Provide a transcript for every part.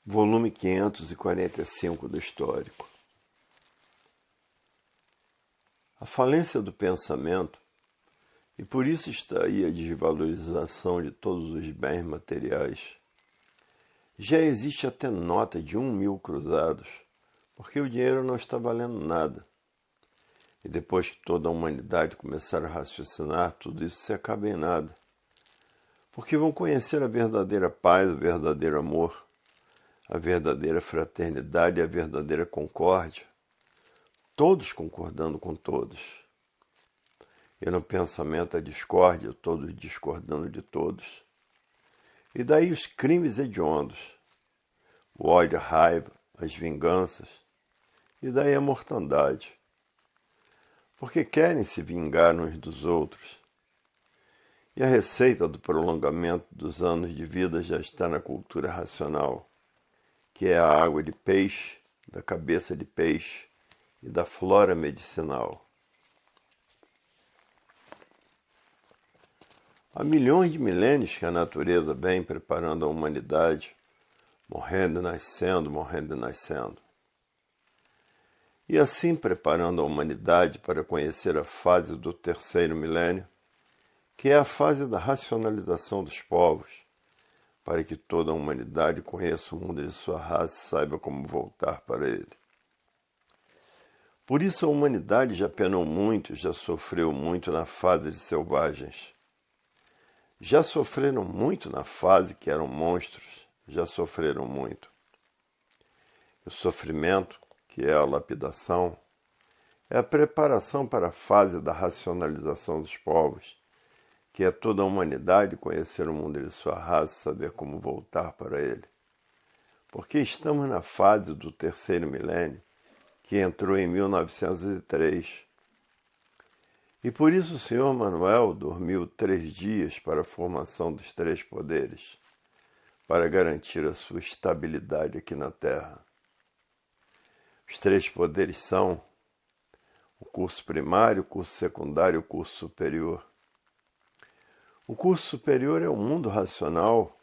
Volume 545 do Histórico. A falência do pensamento, e por isso está aí a desvalorização de todos os bens materiais. Já existe até nota de 1.000 cruzados, porque o dinheiro não está valendo nada. E depois que toda a humanidade começar a raciocinar, tudo isso se acaba em nada. Porque vão conhecer a verdadeira paz, o verdadeiro amor, a verdadeira fraternidade e a verdadeira concórdia, todos concordando com todos. E no pensamento a discórdia, todos discordando de todos. E daí os crimes hediondos, o ódio, a raiva, as vinganças, e daí a mortandade. Porque querem se vingar uns dos outros. E a receita do prolongamento dos anos de vida já está na cultura racional, que é a água de peixe, da cabeça de peixe e da flora medicinal. Há milhões de milênios que a natureza vem preparando a humanidade, morrendo e nascendo, morrendo e nascendo. E assim preparando a humanidade para conhecer a fase do terceiro milênio, que é a fase da racionalização dos povos, para que toda a humanidade conheça o mundo de sua raça e saiba como voltar para ele. Por isso a humanidade já penou muito, já sofreu muito na fase de selvagens. Já sofreram muito na fase que eram monstros, já sofreram muito. O sofrimento, que é a lapidação, é a preparação para a fase da racionalização dos povos, que é toda a humanidade conhecer o mundo de sua raça e saber como voltar para ele. Porque estamos na fase do terceiro milênio, que entrou em 1903. E por isso o Sr. Manuel dormiu 3 dias para a formação dos 3 poderes, para garantir a sua estabilidade aqui na Terra. Os 3 poderes são o curso primário, o curso secundário e o curso superior. O curso superior é o mundo racional,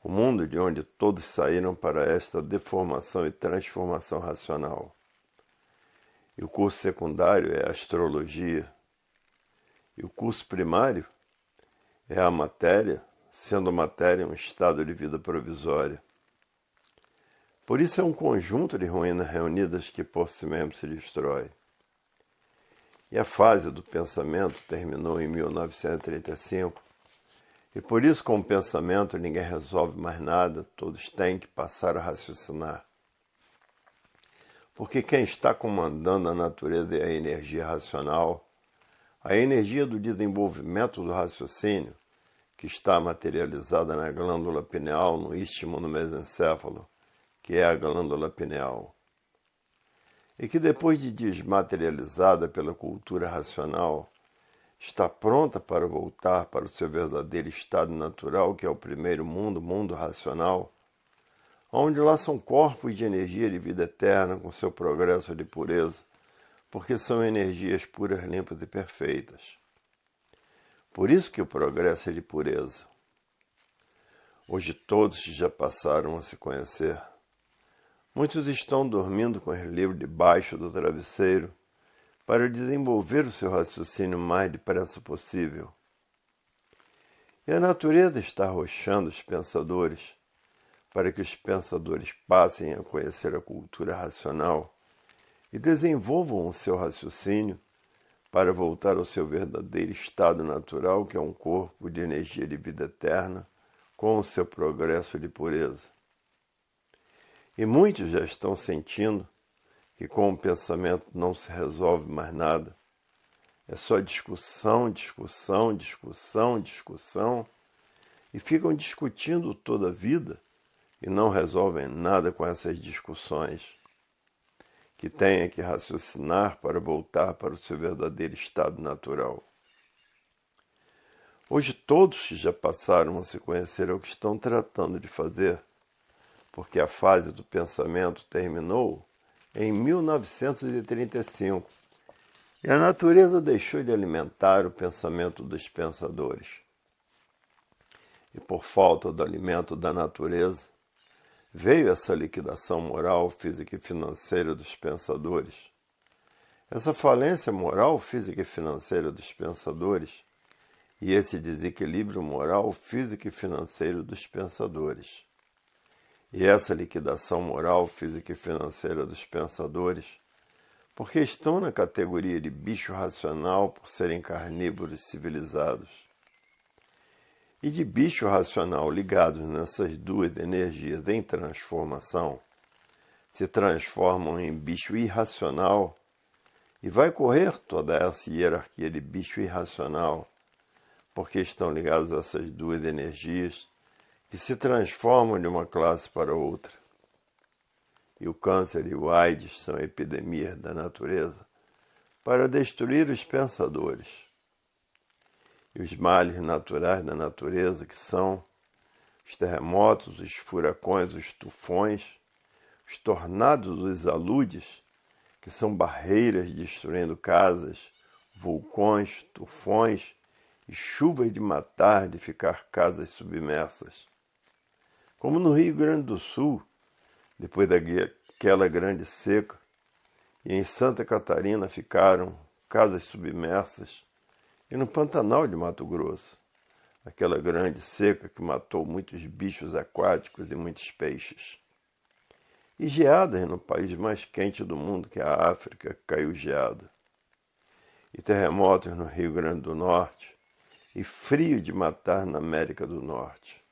o mundo de onde todos saíram para esta deformação e transformação racional. E o curso secundário é a astrologia. E o curso primário é a matéria, sendo a matéria um estado de vida provisória. Por isso é um conjunto de ruínas reunidas que por si mesmo se destrói. E a fase do pensamento terminou em 1935. E por isso, com o pensamento, ninguém resolve mais nada, todos têm que passar a raciocinar. Porque quem está comandando a natureza é a energia racional, a energia do desenvolvimento do raciocínio, que está materializada na glândula pineal, no istmo no mesencéfalo, que é a glândula pineal. E que depois de desmaterializada pela cultura racional, está pronta para voltar para o seu verdadeiro estado natural, que é o primeiro mundo, mundo racional, onde lá são corpos de energia de vida eterna com seu progresso de pureza, porque são energias puras, limpas e perfeitas. Por isso que o progresso é de pureza. Hoje todos já passaram a se conhecer. Muitos estão dormindo com os livros debaixo do travesseiro, para desenvolver o seu raciocínio o mais depressa possível. E a natureza está arrochando os pensadores, para que os pensadores passem a conhecer a cultura racional e desenvolvam o seu raciocínio para voltar ao seu verdadeiro estado natural, que é um corpo de energia de vida eterna, com o seu progresso de pureza. E muitos já estão sentindo que com o pensamento não se resolve mais nada. É só discussão, discussão, discussão, discussão, e ficam discutindo toda a vida e não resolvem nada com essas discussões. Que tenha que raciocinar para voltar para o seu verdadeiro estado natural. Hoje todos que já passaram a se conhecer é o que estão tratando de fazer, porque a fase do pensamento terminou em 1935, e a natureza deixou de alimentar o pensamento dos pensadores. E por falta do alimento da natureza, veio essa liquidação moral, física e financeira dos pensadores. Essa falência moral, física e financeira dos pensadores e esse desequilíbrio moral, físico e financeiro dos pensadores. E essa liquidação moral, física e financeira dos pensadores, porque estão na categoria de bicho racional por serem carnívoros civilizados. E de bicho racional ligados nessas duas energias em transformação, se transformam em bicho irracional, e vai correr toda essa hierarquia de bicho irracional, porque estão ligados a essas duas energias que se transformam de uma classe para outra. E o câncer e o AIDS são epidemias da natureza para destruir os pensadores. E os males naturais da natureza, que são os terremotos, os furacões, os tufões, os tornados, os aludes, que são barreiras destruindo casas, vulcões, tufões e chuvas de matar, de ficar casas submersas. Como no Rio Grande do Sul, depois daquela grande seca, e em Santa Catarina ficaram casas submersas, e no Pantanal de Mato Grosso, aquela grande seca que matou muitos bichos aquáticos e muitos peixes. E geadas no país mais quente do mundo, que é a África, caiu geada. E terremotos no Rio Grande do Norte, e frio de matar na América do Norte.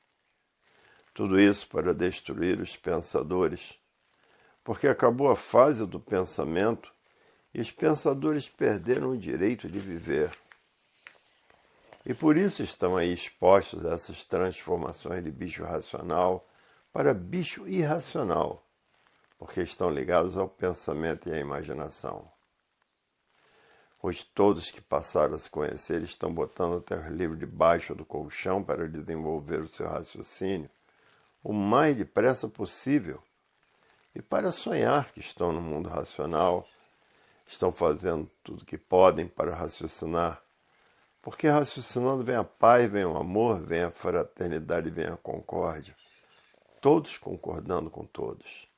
Tudo isso para destruir os pensadores, porque acabou a fase do pensamento e os pensadores perderam o direito de viver. E por isso estão aí expostos a essas transformações de bicho racional para bicho irracional, porque estão ligados ao pensamento e à imaginação. Hoje todos que passaram a se conhecer estão botando até os livros debaixo do colchão para desenvolver o seu raciocínio o mais depressa possível e para sonhar que estão no mundo racional, estão fazendo tudo o que podem para raciocinar, porque raciocinando vem a paz, vem o amor, vem a fraternidade, vem a concórdia, todos concordando com todos.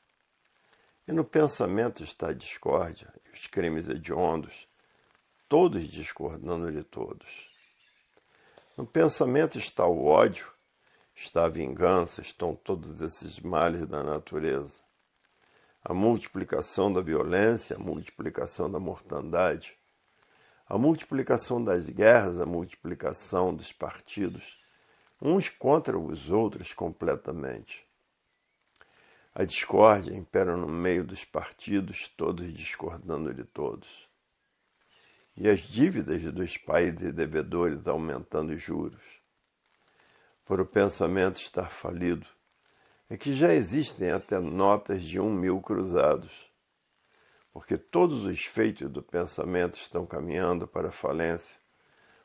E no pensamento está a discórdia e os crimes hediondos, todos discordando de todos. No pensamento está o ódio, está a vingança, estão todos esses males da natureza. A multiplicação da violência, a multiplicação da mortandade, a multiplicação das guerras, a multiplicação dos partidos, uns contra os outros completamente. A discórdia impera no meio dos partidos, todos discordando de todos. E as dívidas dos países devedores aumentando os juros. Por o pensamento estar falido, é que já existem até notas de 1.000 cruzados, porque todos os feitos do pensamento estão caminhando para a falência,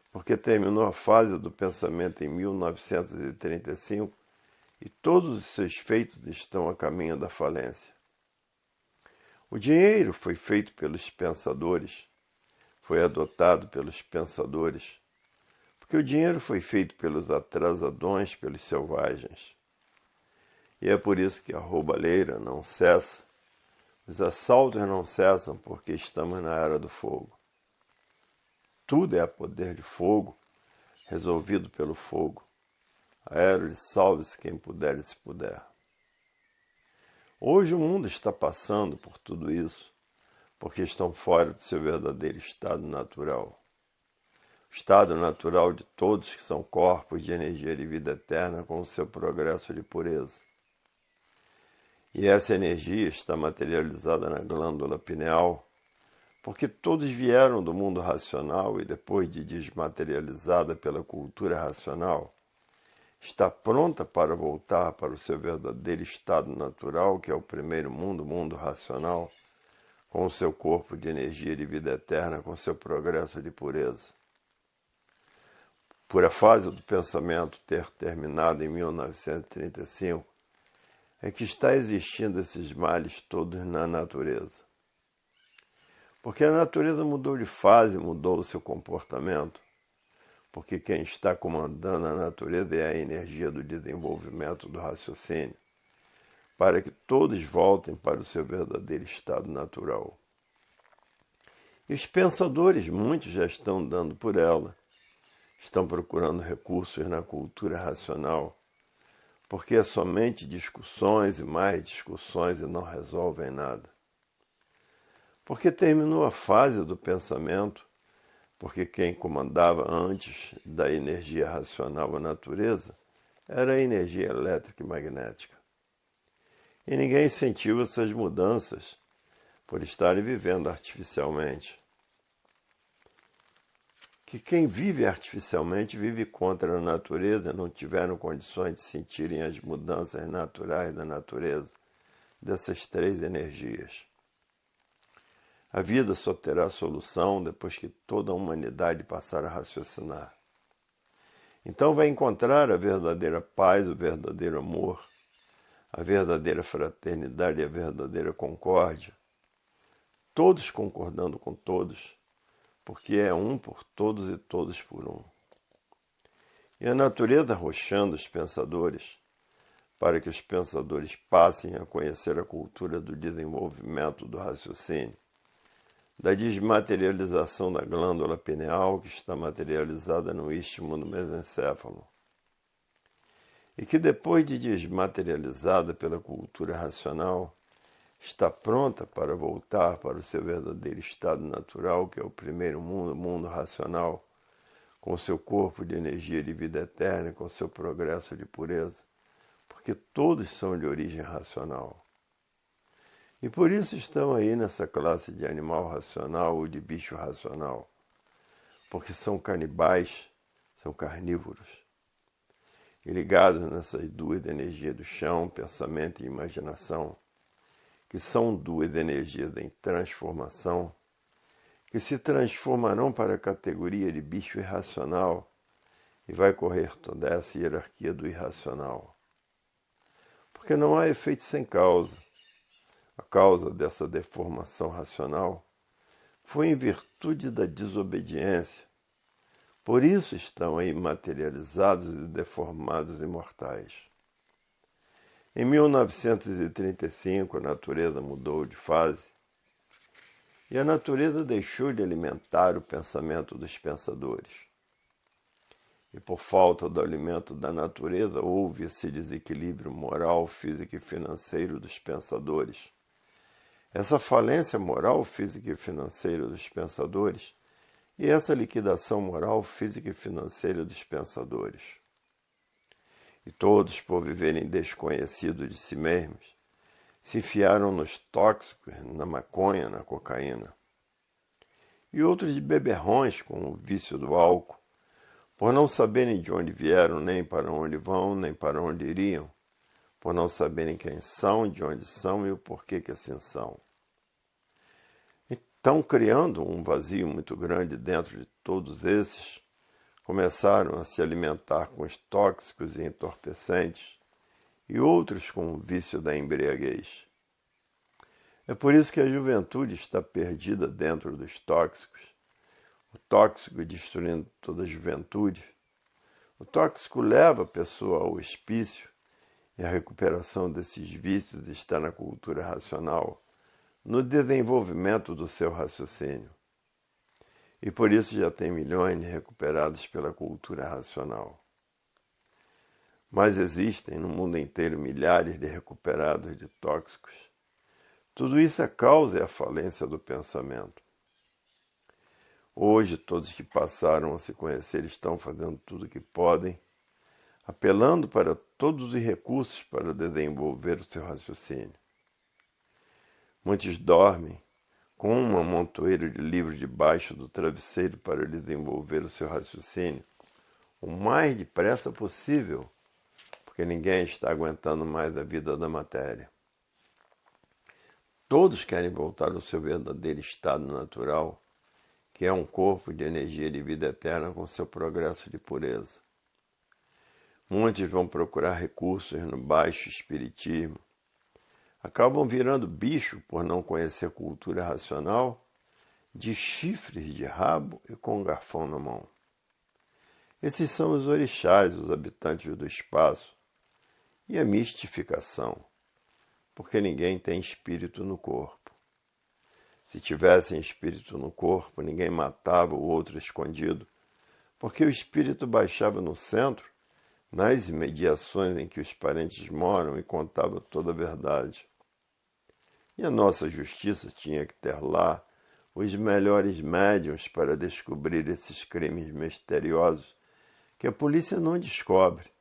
porque terminou a fase do pensamento em 1935 e todos os seus feitos estão a caminho da falência. O dinheiro foi feito pelos pensadores, foi adotado pelos pensadores, porque o dinheiro foi feito pelos atrasadões, pelos selvagens. E é por isso que a roubalheira não cessa, os assaltos não cessam, porque estamos na era do fogo. Tudo é a poder de fogo, resolvido pelo fogo. Aéreo, salve-se quem puder e se puder. Hoje o mundo está passando por tudo isso, porque estão fora do seu verdadeiro estado natural. O estado natural de todos que são corpos de energia de vida eterna com o seu progresso de pureza. E essa energia está materializada na glândula pineal, porque todos vieram do mundo racional e depois de desmaterializada pela cultura racional, está pronta para voltar para o seu verdadeiro estado natural, que é o primeiro mundo, o mundo racional, com o seu corpo de energia de vida eterna, com seu progresso de pureza. Por a fase do pensamento ter terminado em 1935, é que está existindo esses males todos na natureza. Porque a natureza mudou de fase, mudou o seu comportamento, porque quem está comandando a natureza é a energia do desenvolvimento do raciocínio, para que todos voltem para o seu verdadeiro estado natural. E os pensadores, muitos já estão dando por ela, estão procurando recursos na cultura racional, porque é somente discussões e mais discussões e não resolvem nada. Porque terminou a fase do pensamento, porque quem comandava antes da energia racional a natureza era a energia elétrica e magnética. E ninguém incentiva essas mudanças por estarem vivendo artificialmente. Que quem vive artificialmente vive contra a natureza e não tiveram condições de sentirem as mudanças naturais da natureza dessas três energias. A vida só terá solução depois que toda a humanidade passar a raciocinar. Então vai encontrar a verdadeira paz, o verdadeiro amor, a verdadeira fraternidade e a verdadeira concórdia, todos concordando com todos, porque é um por todos e todos por um. E a natureza arrochando os pensadores, para que os pensadores passem a conhecer a cultura do desenvolvimento do raciocínio, da desmaterialização da glândula pineal que está materializada no istmo do mesencéfalo. E que depois de desmaterializada pela cultura racional, está pronta para voltar para o seu verdadeiro estado natural, que é o primeiro mundo, o mundo racional, com seu corpo de energia de vida eterna e com seu progresso de pureza, porque todos são de origem racional. E por isso estão aí nessa classe de animal racional ou de bicho racional, porque são canibais, são carnívoros, e ligados nessas duas energias do chão, pensamento e imaginação, que são duas energias em transformação, que se transformarão para a categoria de bicho irracional e vai correr toda essa hierarquia do irracional. Porque não há efeito sem causa. A causa dessa deformação racional foi em virtude da desobediência. Por isso estão aí materializados e deformados e mortais. Em 1935, a natureza mudou de fase e a natureza deixou de alimentar o pensamento dos pensadores. E por falta do alimento da natureza, houve esse desequilíbrio moral, físico e financeiro dos pensadores. Essa falência moral, física e financeira dos pensadores e essa liquidação moral, física e financeira dos pensadores. E todos, por viverem desconhecidos de si mesmos, se enfiaram nos tóxicos, na maconha, na cocaína. E outros de beberrões com o vício do álcool, por não saberem de onde vieram, nem para onde vão, nem para onde iriam, por não saberem quem são, de onde são e o porquê que assim são. Então, criando um vazio muito grande dentro de todos esses, começaram a se alimentar com os tóxicos e entorpecentes, e outros com o vício da embriaguez. É por isso que a juventude está perdida dentro dos tóxicos, o tóxico destruindo toda a juventude. O tóxico leva a pessoa ao hospício, e a recuperação desses vícios está na cultura racional, no desenvolvimento do seu raciocínio. E por isso já tem milhões de recuperados pela cultura racional. Mas existem no mundo inteiro milhares de recuperados de tóxicos. Tudo isso é causa e a falência do pensamento. Hoje, todos que passaram a se conhecer estão fazendo tudo o que podem, apelando para todos os recursos para desenvolver o seu raciocínio. Muitos dormem com uma montoeira de livros debaixo do travesseiro para desenvolver o seu raciocínio o mais depressa possível, porque ninguém está aguentando mais a vida da matéria. Todos querem voltar ao seu verdadeiro estado natural, que é um corpo de energia de vida eterna com seu progresso de pureza. Muitos vão procurar recursos no baixo espiritismo, acabam virando bicho por não conhecer cultura racional, de chifres de rabo e com um garfão na mão. Esses são os orixás, os habitantes do espaço, e a mistificação, porque ninguém tem espírito no corpo. Se tivessem espírito no corpo, ninguém matava o outro escondido, porque o espírito baixava no centro, nas imediações em que os parentes moram, e contava toda a verdade. E a nossa justiça tinha que ter lá os melhores médiuns para descobrir esses crimes misteriosos que a polícia não descobre,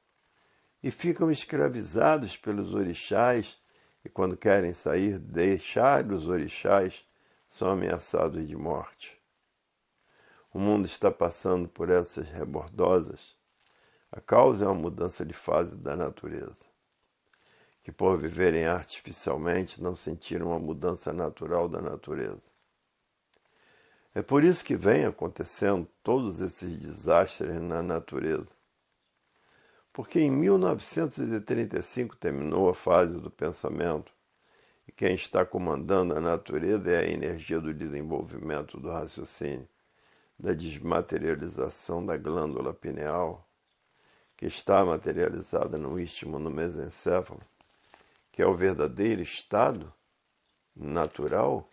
e ficam escravizados pelos orixás, e quando querem sair, deixar os orixás, são ameaçados de morte. O mundo está passando por essas rebordosas. A causa é uma mudança de fase da natureza, que por viverem artificialmente não sentiram a mudança natural da natureza. É por isso que vem acontecendo todos esses desastres na natureza. Porque em 1935 terminou a fase do pensamento, e quem está comandando a natureza é a energia do desenvolvimento do raciocínio, da desmaterialização da glândula pineal, que está materializada no istmo no mesencéfalo, que é o verdadeiro estado natural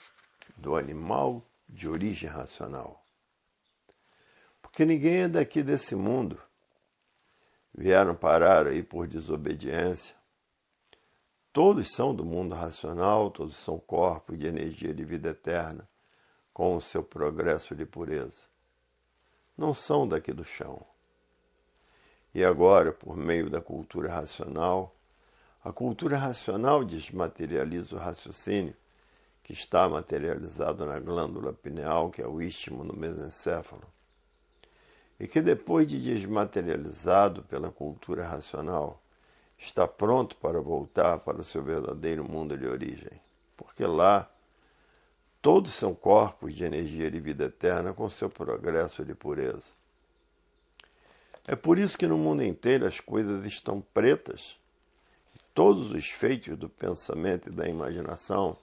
do animal de origem racional. Porque ninguém é daqui desse mundo. Vieram parar aí por desobediência. Todos são do mundo racional, todos são corpos de energia de vida eterna, com o seu progresso de pureza. Não são daqui do chão. E agora, por meio da cultura racional, a cultura racional desmaterializa o raciocínio, que está materializado na glândula pineal, que é o istmo no mesencéfalo, e que depois de desmaterializado pela cultura racional, está pronto para voltar para o seu verdadeiro mundo de origem, porque lá todos são corpos de energia de vida eterna com seu progresso de pureza. É por isso que no mundo inteiro as coisas estão pretas, e todos os feitos do pensamento e da imaginação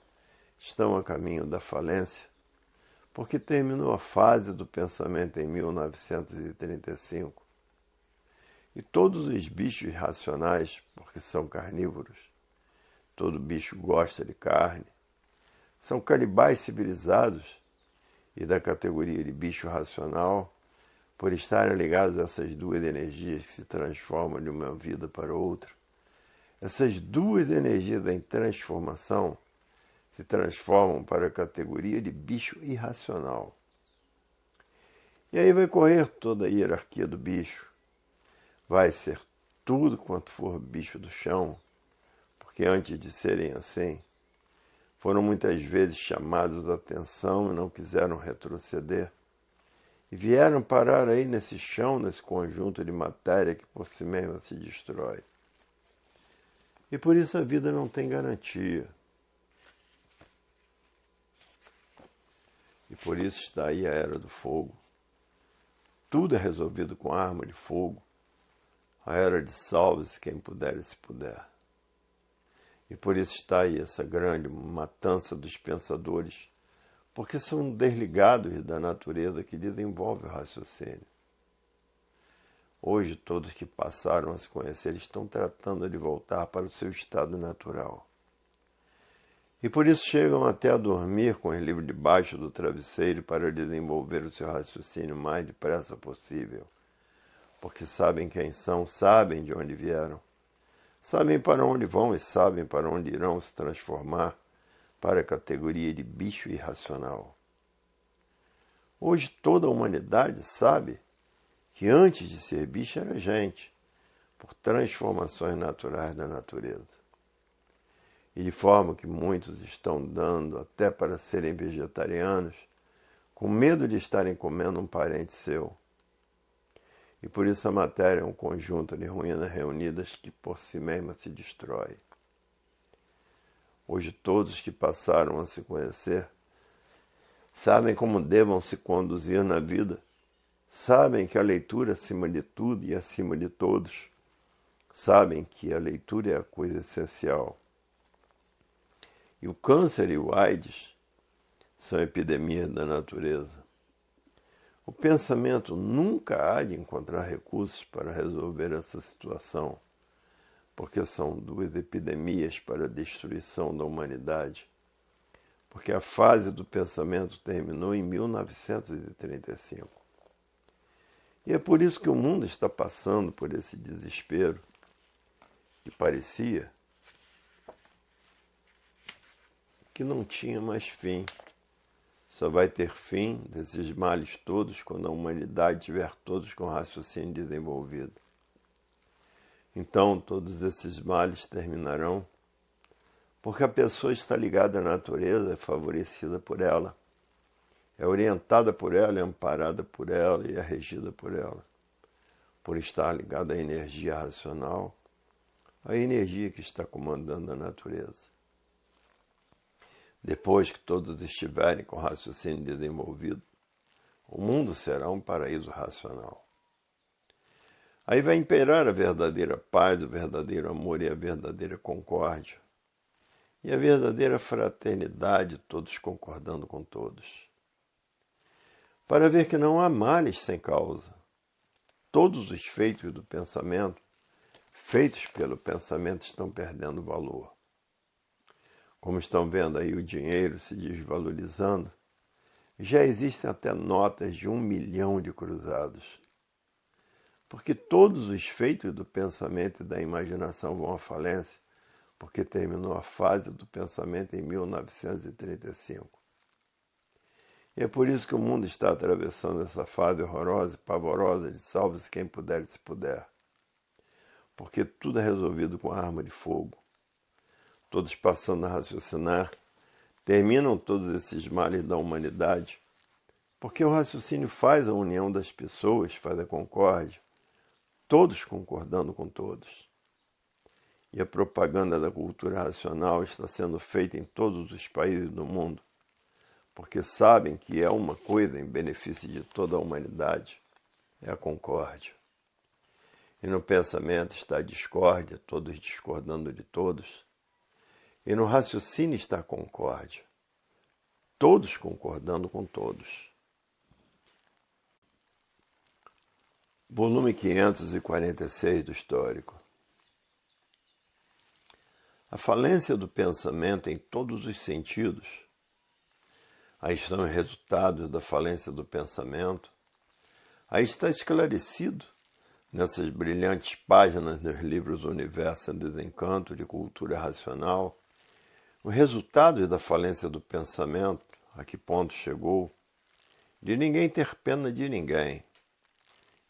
estão a caminho da falência, porque terminou a fase do pensamento em 1935. E todos os bichos racionais, porque são carnívoros, todo bicho gosta de carne, são canibais civilizados e da categoria de bicho racional, por estarem ligados a essas duas energias que se transformam de uma vida para outra. Essas duas energias em transformação se transformam para a categoria de bicho irracional. E aí vai correr toda a hierarquia do bicho. Vai ser tudo quanto for bicho do chão, porque antes de serem assim, foram muitas vezes chamados a atenção e não quiseram retroceder. E vieram parar aí nesse chão, nesse conjunto de matéria que por si mesma se destrói. E por isso a vida não tem garantia. E por isso está aí a Era do Fogo. Tudo é resolvido com arma de fogo. A era de salve-se quem puder e se puder. E por isso está aí essa grande matança dos pensadores, porque são desligados da natureza que desenvolve o raciocínio. Hoje todos que passaram a se conhecer estão tratando de voltar para o seu estado natural. E por isso chegam até a dormir com os livros debaixo do travesseiro para desenvolver o seu raciocínio o mais depressa possível. Porque sabem quem são, sabem de onde vieram, sabem para onde vão e sabem para onde irão se transformar para a categoria de bicho irracional. Hoje toda a humanidade sabe que antes de ser bicho era gente, por transformações naturais da natureza. E de forma que muitos estão dando até para serem vegetarianos, com medo de estarem comendo um parente seu. E por isso a matéria é um conjunto de ruínas reunidas que por si mesma se destrói. Hoje todos que passaram a se conhecer sabem como devam se conduzir na vida, sabem que a leitura acima de tudo e acima de todos, sabem que a leitura é a coisa essencial. E o câncer e o AIDS são epidemias da natureza. O pensamento nunca há de encontrar recursos para resolver essa situação, porque são duas epidemias para a destruição da humanidade, porque a fase do pensamento terminou em 1935. E é por isso que o mundo está passando por esse desespero que parecia que não tinha mais fim. Só vai ter fim desses males todos quando a humanidade tiver todos com raciocínio desenvolvido. Então todos esses males terminarão porque a pessoa está ligada à natureza, é favorecida por ela, é orientada por ela, é amparada por ela e é regida por ela. Por estar ligada à energia racional, a energia que está comandando a natureza. Depois que todos estiverem com o raciocínio desenvolvido, o mundo será um paraíso racional. Aí vai imperar a verdadeira paz, o verdadeiro amor e a verdadeira concórdia. E a verdadeira fraternidade, todos concordando com todos. Para ver que não há males sem causa. Todos os feitos do pensamento, feitos pelo pensamento, estão perdendo valor. Como estão vendo aí o dinheiro se desvalorizando, já existem até notas de 1 milhão de cruzados. Porque todos os feitos do pensamento e da imaginação vão à falência, porque terminou a fase do pensamento em 1935. E é por isso que o mundo está atravessando essa fase horrorosa e pavorosa de salve-se quem puder e se puder. Porque tudo é resolvido com arma de fogo. Todos passando a raciocinar, terminam todos esses males da humanidade, porque o raciocínio faz a união das pessoas, faz a concórdia, todos concordando com todos. E a propaganda da cultura racional está sendo feita em todos os países do mundo, porque sabem que é uma coisa em benefício de toda a humanidade, é a concórdia. E no pensamento está a discórdia, todos discordando de todos. E no raciocínio está a concórdia, todos concordando com todos. Volume 546 do Histórico. A falência do pensamento em todos os sentidos. Aí estão os resultados da falência do pensamento. Aí está esclarecido nessas brilhantes páginas dos livros Universo em Desencanto de Cultura Racional, o resultado da falência do pensamento, a que ponto chegou, de ninguém ter pena de ninguém,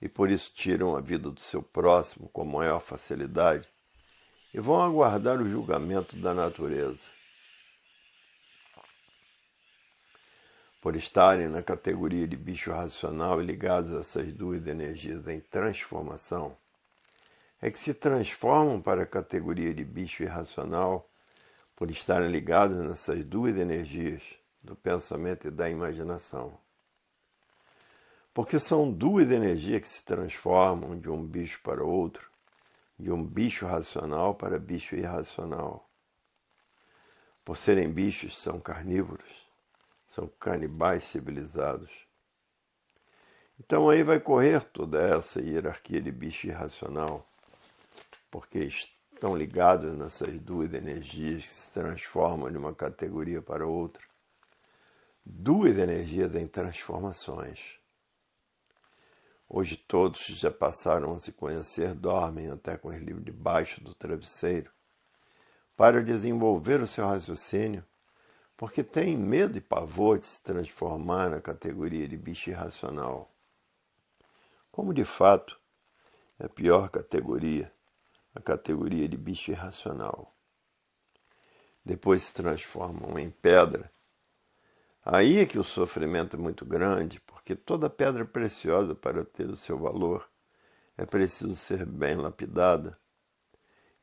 e por isso tiram a vida do seu próximo com maior facilidade e vão aguardar o julgamento da natureza. Por estarem na categoria de bicho racional e ligados a essas duas energias em transformação, é que se transformam para a categoria de bicho irracional, por estarem ligados nessas duas energias, do pensamento e da imaginação. Porque são duas energias que se transformam de um bicho para outro, de um bicho racional para bicho irracional. Por serem bichos, são carnívoros, são canibais civilizados. Então aí vai correr toda essa hierarquia de bicho irracional, porque estão ligados nessas duas energias que se transformam de uma categoria para outra. Duas energias em transformações. Hoje todos já passaram a se conhecer, dormem até com os livros debaixo do travesseiro, para desenvolver o seu raciocínio, porque têm medo e pavor de se transformar na categoria de bicho irracional. Como de fato é a pior categoria, a categoria de bicho irracional. Depois se transformam em pedra. Aí é que o sofrimento é muito grande, porque toda pedra preciosa, para ter o seu valor, é preciso ser bem lapidada.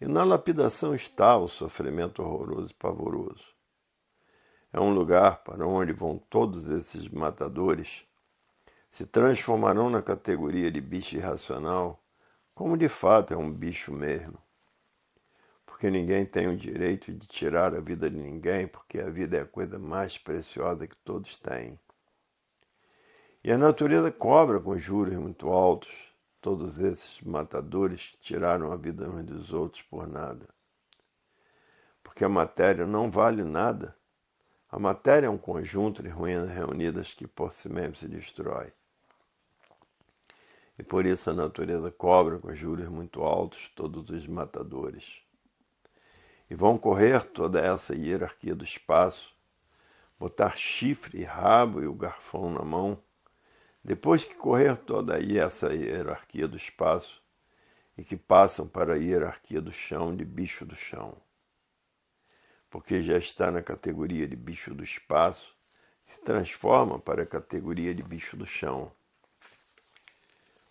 E na lapidação está o sofrimento horroroso e pavoroso. É um lugar para onde vão todos esses matadores, se transformarão na categoria de bicho irracional, como de fato é um bicho mesmo. Porque ninguém tem o direito de tirar a vida de ninguém, porque a vida é a coisa mais preciosa que todos têm. E a natureza cobra com juros muito altos todos esses matadores tiraram a vida uns dos outros por nada. Porque a matéria não vale nada. A matéria é um conjunto de ruínas reunidas que por si mesmo se destrói. E por isso a natureza cobra com juros muito altos todos os matadores. E vão correr toda essa hierarquia do espaço, botar chifre e rabo e o garfão na mão, depois que correr toda essa hierarquia do espaço, e que passam para a hierarquia do chão de bicho do chão. Porque já está na categoria de bicho do espaço, se transforma para a categoria de bicho do chão.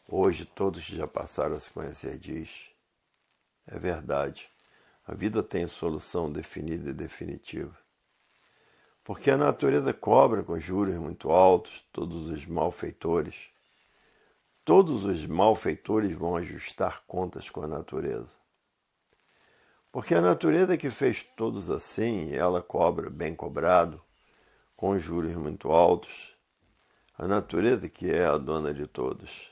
Hoje todos já passaram a se conhecer disso. É verdade, a vida tem solução definida e definitiva. Porque a natureza cobra com juros muito altos todos os malfeitores. Todos os malfeitores vão ajustar contas com a natureza. Porque a natureza que fez todos assim, ela cobra bem cobrado, com juros muito altos. A natureza que é a dona de todos.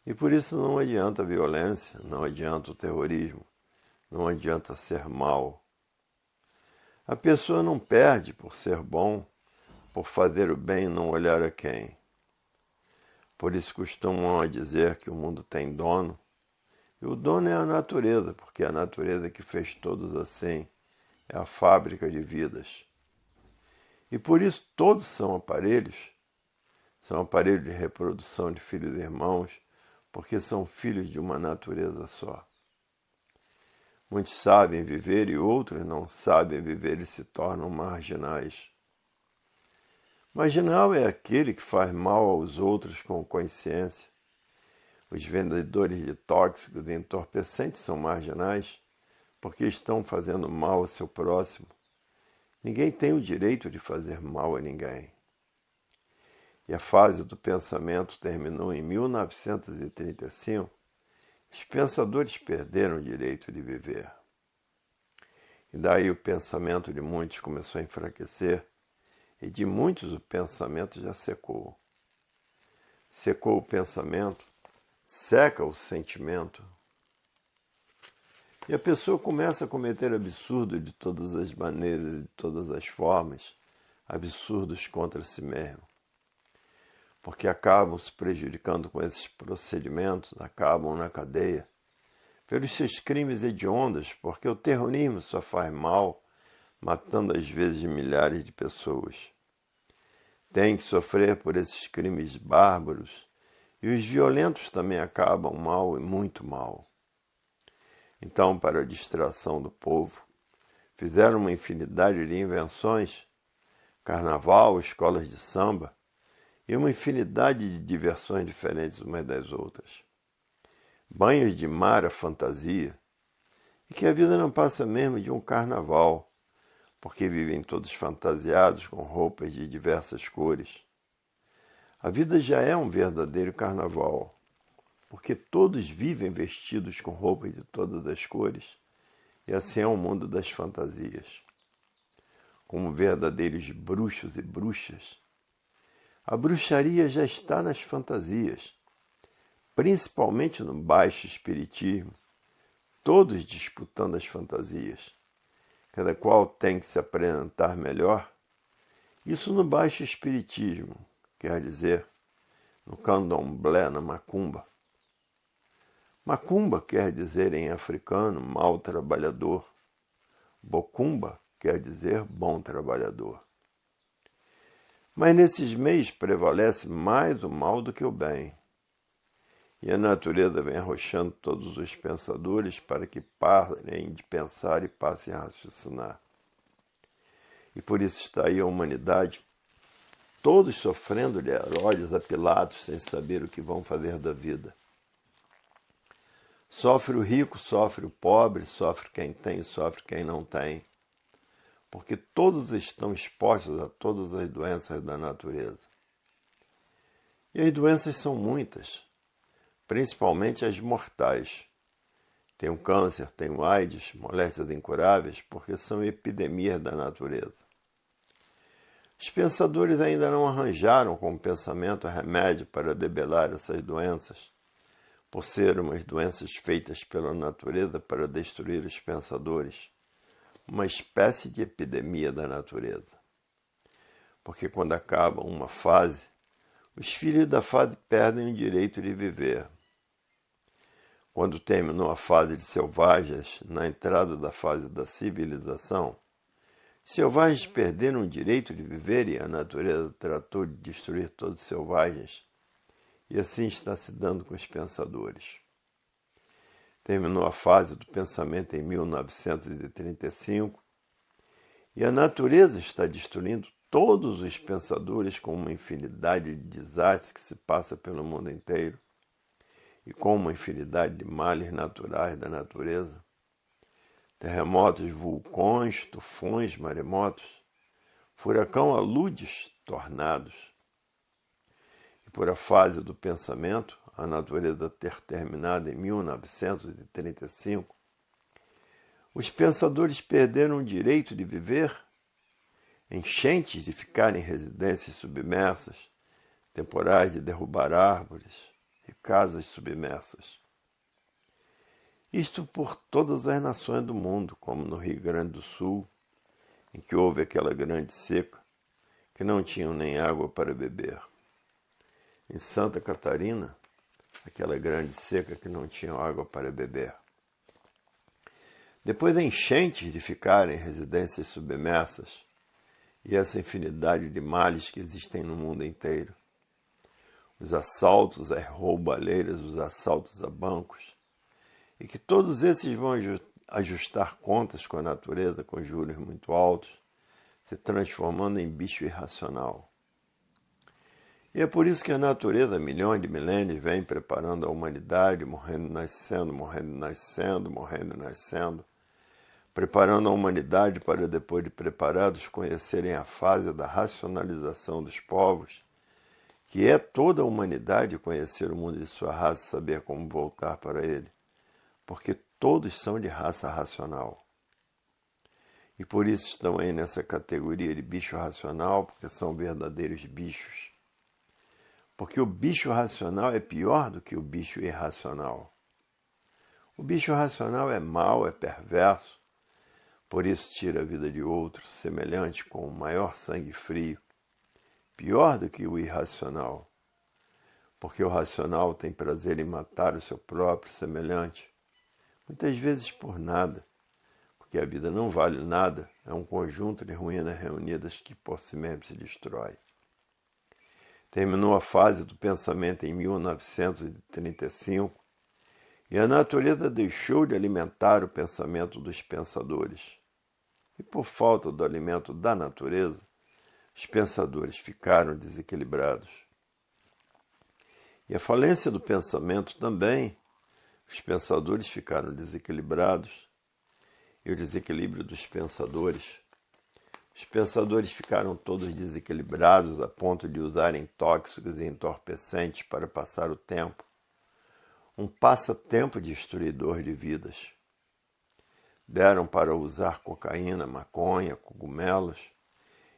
E por isso não adianta a violência, não adianta o terrorismo, não adianta ser mal. A pessoa não perde por ser bom, por fazer o bem e não olhar a quem. Por isso costumam a dizer que o mundo tem dono, e o dono é a natureza, porque a natureza que fez todos assim é a fábrica de vidas. E por isso todos são aparelhos de reprodução de filhos e irmãos, porque são filhos de uma natureza só. Muitos sabem viver e outros não sabem viver e se tornam marginais. Marginal é aquele que faz mal aos outros com consciência. Os vendedores de tóxicos e entorpecentes são marginais porque estão fazendo mal ao seu próximo. Ninguém tem o direito de fazer mal a ninguém. E a fase do pensamento terminou em 1935. Os pensadores perderam o direito de viver. E daí o pensamento de muitos começou a enfraquecer, e de muitos o pensamento já secou. Secou o pensamento, seca o sentimento. E a pessoa começa a cometer absurdos de todas as maneiras e de todas as formas, absurdos contra si mesmo. Porque acabam se prejudicando com esses procedimentos, acabam na cadeia, pelos seus crimes hediondos, porque o terrorismo só faz mal, matando às vezes milhares de pessoas. Tem que sofrer por esses crimes bárbaros, e os violentos também acabam mal e muito mal. Então, para a distração do povo, fizeram uma infinidade de invenções, carnaval, escolas de samba, e uma infinidade de diversões diferentes umas das outras. Banhos de mar à fantasia, e que a vida não passa mesmo de um carnaval, porque vivem todos fantasiados com roupas de diversas cores. A vida já é um verdadeiro carnaval, porque todos vivem vestidos com roupas de todas as cores, e assim é o mundo das fantasias. Como verdadeiros bruxos e bruxas, a bruxaria já está nas fantasias, principalmente no baixo espiritismo, todos disputando as fantasias. Cada qual tem que se apresentar melhor. Isso no baixo espiritismo, quer dizer, no candomblé, na macumba. Macumba quer dizer em africano mal trabalhador. Bocumba quer dizer bom trabalhador. Mas nesses meios prevalece mais o mal do que o bem. E a natureza vem arrochando todos os pensadores para que parem de pensar e passem a raciocinar. E por isso está aí a humanidade, todos sofrendo de heróis apilados sem saber o que vão fazer da vida. Sofre o rico, sofre o pobre, sofre quem tem, sofre quem não tem. Porque todos estão expostos a todas as doenças da natureza. E as doenças são muitas, principalmente as mortais. Tem o câncer, tem o AIDS, moléstias incuráveis, porque são epidemias da natureza. Os pensadores ainda não arranjaram com o pensamento remédio para debelar essas doenças, por ser umas doenças feitas pela natureza para destruir os pensadores, uma espécie de epidemia da natureza. Porque quando acaba uma fase, os filhos da fase perdem o direito de viver. Quando terminou a fase de selvagens, na entrada da fase da civilização, os selvagens perderam o direito de viver e a natureza tratou de destruir todos os selvagens. E assim está se dando com os pensadores. Terminou a fase do pensamento em 1935 e a natureza está destruindo todos os pensadores com uma infinidade de desastres que se passa pelo mundo inteiro e com uma infinidade de males naturais da natureza. Terremotos, vulcões, tufões, maremotos, furacão, aludes, tornados. E por a fase do pensamento, a natureza ter terminado em 1935, os pensadores perderam o direito de viver, enchentes de ficar em residências submersas, temporais de derrubar árvores e casas submersas. Isto por todas as nações do mundo, como no Rio Grande do Sul, em que houve aquela grande seca, que não tinham nem água para beber. Em Santa Catarina, aquela grande seca que não tinha água para beber. Depois da enchentes de ficar em residências submersas, e essa infinidade de males que existem no mundo inteiro. Os assaltos às roubalheiras, os assaltos a bancos, e que todos esses vão ajustar contas com a natureza com juros muito altos, se transformando em bicho irracional. E é por isso que a natureza, milhões de milênios, vem preparando a humanidade, morrendo, nascendo, preparando a humanidade para, depois de preparados, conhecerem a fase da racionalização dos povos, que é toda a humanidade conhecer o mundo de sua raça e saber como voltar para ele, porque todos são de raça racional. E por isso estão aí nessa categoria de bicho racional, porque são verdadeiros bichos. Porque o bicho racional é pior do que o bicho irracional. O bicho racional é mau, é perverso, por isso tira a vida de outros, semelhante com o maior sangue frio, pior do que o irracional, porque o racional tem prazer em matar o seu próprio semelhante, muitas vezes por nada, porque a vida não vale nada, é um conjunto de ruínas reunidas que por si mesmo se destrói. Terminou a fase do pensamento em 1935, e a natureza deixou de alimentar o pensamento dos pensadores. E por falta do alimento da natureza, os pensadores ficaram desequilibrados. E a falência do pensamento também, os pensadores ficaram desequilibrados. E o desequilíbrio dos pensadores, os pensadores ficaram todos desequilibrados a ponto de usarem tóxicos e entorpecentes para passar o tempo. Um passatempo destruidor de vidas. Deram para usar cocaína, maconha, cogumelos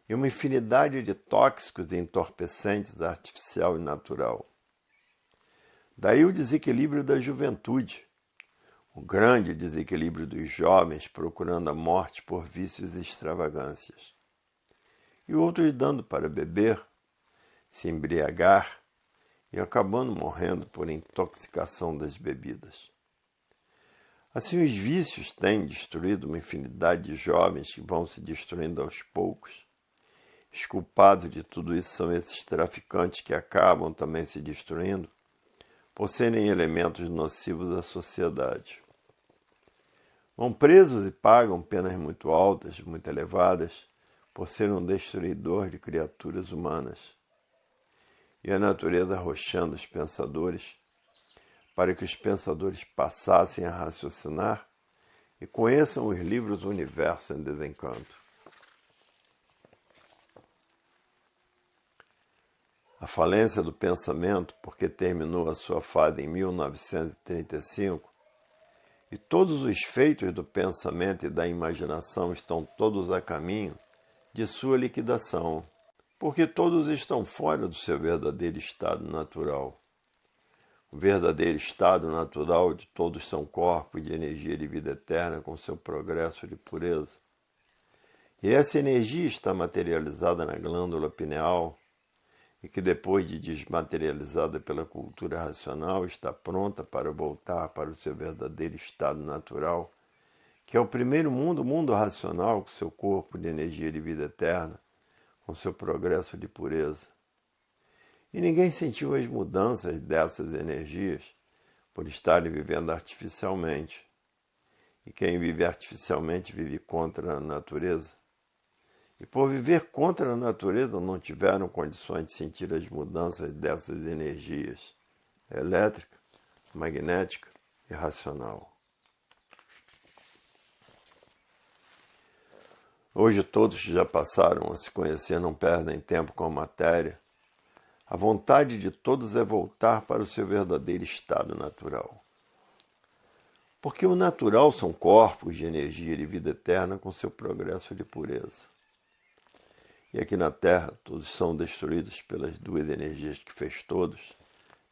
e uma infinidade de tóxicos e entorpecentes artificial e natural. Daí o desequilíbrio da juventude, o grande desequilíbrio dos jovens procurando a morte por vícios e extravagâncias. E outros dando para beber, se embriagar e acabando morrendo por intoxicação das bebidas. Assim, os vícios têm destruído uma infinidade de jovens que vão se destruindo aos poucos. Os culpados de tudo isso são esses traficantes que acabam também se destruindo por serem elementos nocivos à sociedade. Vão presos e pagam penas muito altas, muito elevadas, por ser um destruidor de criaturas humanas. E a natureza arrochando os pensadores, para que os pensadores passassem a raciocinar e conheçam os livros do universo em desencanto. A falência do pensamento, porque terminou a sua fase em 1935, e todos os feitos do pensamento e da imaginação estão todos a caminho de sua liquidação, porque todos estão fora do seu verdadeiro estado natural. O verdadeiro estado natural de todos são corpos de energia de vida eterna com seu progresso de pureza. E essa energia está materializada na glândula pineal e que depois de desmaterializada pela cultura racional está pronta para voltar para o seu verdadeiro estado natural, que é o primeiro mundo, o mundo racional, com seu corpo de energia de vida eterna, com seu progresso de pureza. E ninguém sentiu as mudanças dessas energias por estarem vivendo artificialmente. E quem vive artificialmente vive contra a natureza. E por viver contra a natureza não tiveram condições de sentir as mudanças dessas energias, elétrica, magnética e racional. Hoje todos que já passaram a se conhecer não perdem tempo com a matéria. A vontade de todos é voltar para o seu verdadeiro estado natural. Porque o natural são corpos de energia de vida eterna com seu progresso de pureza. E aqui na Terra todos são destruídos pelas duas energias que fez todos,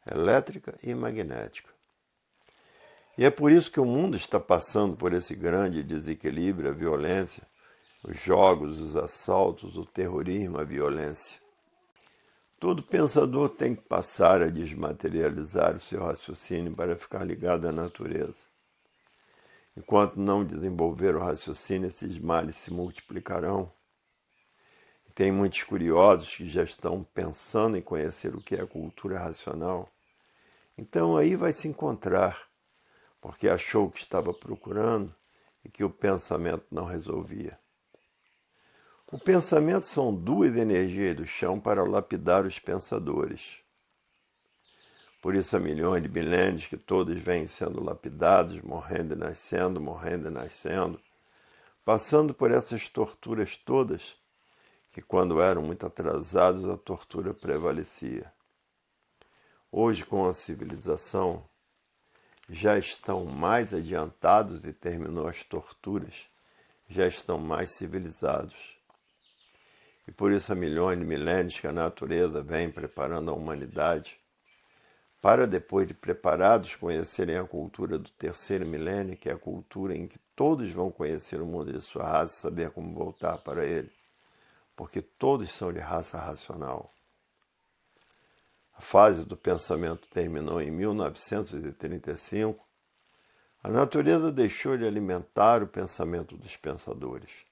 elétrica e magnética. E é por isso que o mundo está passando por esse grande desequilíbrio, a violência, os jogos, os assaltos, o terrorismo, a violência. Todo pensador tem que passar a desmaterializar o seu raciocínio para ficar ligado à natureza. Enquanto não desenvolver o raciocínio, esses males se multiplicarão. E tem muitos curiosos que já estão pensando em conhecer o que é a cultura racional. Então aí vai se encontrar, porque achou o que estava procurando e que o pensamento não resolvia. O pensamento são duas energias do chão para lapidar os pensadores. Por isso há milhões de milênios que todos vêm sendo lapidados, morrendo e nascendo, passando por essas torturas todas, que quando eram muito atrasados a tortura prevalecia. Hoje, com a civilização, já estão mais adiantados e terminou as torturas, já estão mais civilizados. E por isso há milhões de milênios que a natureza vem preparando a humanidade para, depois de preparados, conhecerem a cultura do terceiro milênio, que é a cultura em que todos vão conhecer o mundo de sua raça e saber como voltar para ele, porque todos são de raça racional. A fase do pensamento terminou em 1935. A natureza deixou de alimentar o pensamento dos pensadores.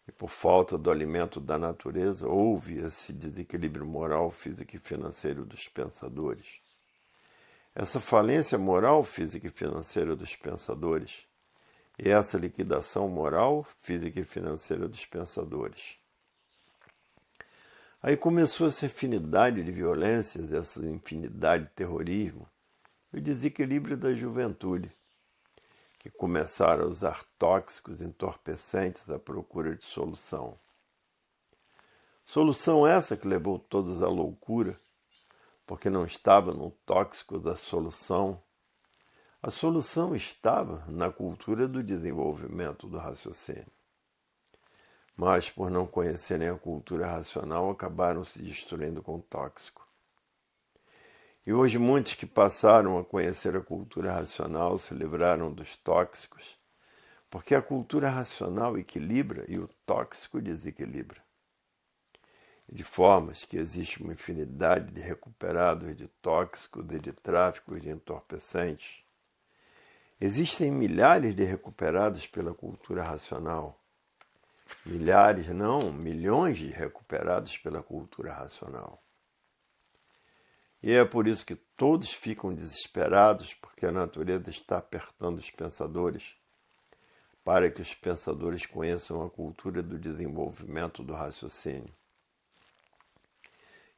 E por falta do alimento da natureza, houve esse desequilíbrio moral, físico e financeiro dos pensadores. Essa falência moral, física e financeira dos pensadores e essa liquidação moral, física e financeira dos pensadores. Aí começou essa infinidade de violências, essa infinidade de terrorismo e o desequilíbrio da juventude, que começaram a usar tóxicos entorpecentes à procura de solução. Solução essa que levou todos à loucura, porque não estava no tóxico da solução. A solução estava na cultura do desenvolvimento do raciocínio. Mas, por não conhecerem a cultura racional, acabaram se destruindo com o tóxico. E hoje muitos que passaram a conhecer a cultura racional se livraram dos tóxicos, porque a cultura racional equilibra e o tóxico desequilibra. De formas que existe uma infinidade de recuperados de tóxicos e de tráficos de entorpecentes. Existem milhares de recuperados pela cultura racional. Milhares, não, milhões de recuperados pela cultura racional. E é por isso que todos ficam desesperados, porque a natureza está apertando os pensadores, para que os pensadores conheçam a cultura do desenvolvimento do raciocínio.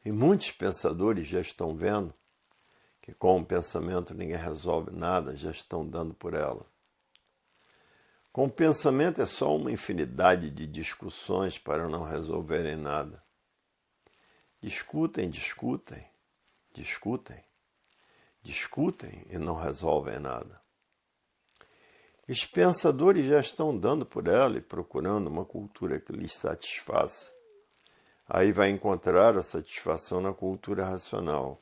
E muitos pensadores já estão vendo que com o pensamento ninguém resolve nada, já estão dando por ela. Com o pensamento é só uma infinidade de discussões para não resolverem nada. Discutem e não resolvem nada. Os pensadores já estão dando por ela e procurando uma cultura que lhes satisfaça. Aí vai encontrar a satisfação na cultura racional.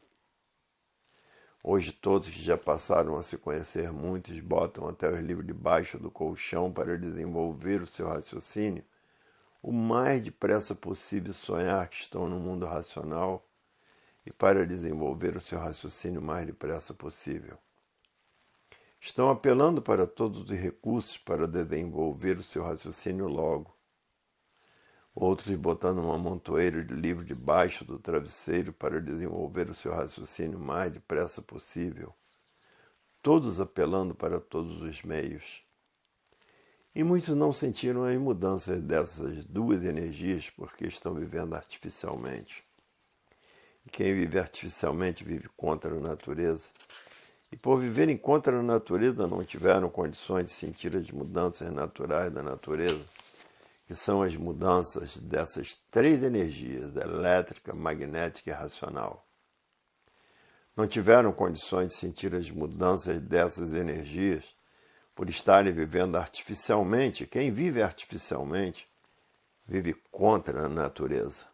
Hoje todos que já passaram a se conhecer muitos botam até os livros debaixo do colchão para desenvolver o seu raciocínio o mais depressa possível, sonhar que estão no mundo racional e para desenvolver o seu raciocínio o mais depressa possível. Estão apelando para todos os recursos para desenvolver o seu raciocínio logo. Outros botando uma montoeira de livros debaixo do travesseiro para desenvolver o seu raciocínio o mais depressa possível. Todos apelando para todos os meios. E muitos não sentiram as mudanças dessas duas energias porque estão vivendo artificialmente. E quem vive artificialmente vive contra a natureza. E por viverem contra a natureza não tiveram condições de sentir as mudanças naturais da natureza, que são as mudanças dessas três energias, elétrica, magnética e racional. Não tiveram condições de sentir as mudanças dessas energias por estarem vivendo artificialmente. Quem vive artificialmente vive contra a natureza.